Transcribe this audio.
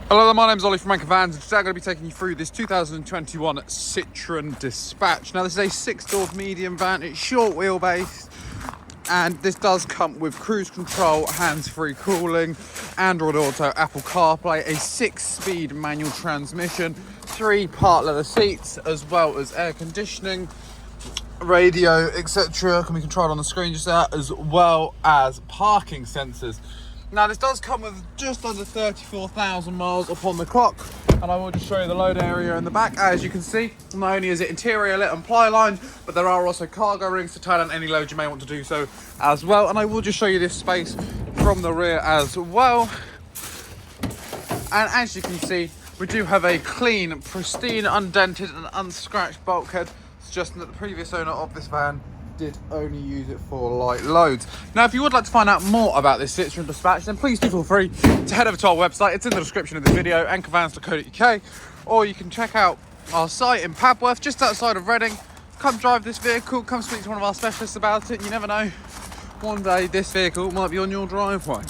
Hello there, my name's Ollie from Vans, and today I'm going to be taking you through this 2021 Citroen Dispatch. Now this is a 6-door medium van, it's short wheelbase, and this does come with cruise control, hands-free cooling, Android Auto, Apple CarPlay, a 6-speed manual transmission, 3 part leather seats, as well as air conditioning, radio, etc. can be controlled on the screen just there, as well as parking sensors. Now this does come with just under 34,000 miles upon the clock, and I will just show you the load area in the back. As you can see, not only is it interior lit and ply lined, but there are also cargo rings to tie down any load you may want to do so as well. And I will just show you this space from the rear as well. And as you can see, we do have a clean, pristine, undented and unscratched bulkhead, suggesting that the previous owner of this van did only use it for light loads. Now, if you would like to find out more about this Citroen Dispatch, then please do feel free to head over to our website. It's in the description of this video, anchorvans.co.uk, or you can check out our site in Padworth, just outside of Reading. Come drive this vehicle, come speak to one of our specialists about it. You never know, one day this vehicle might be on your driveway.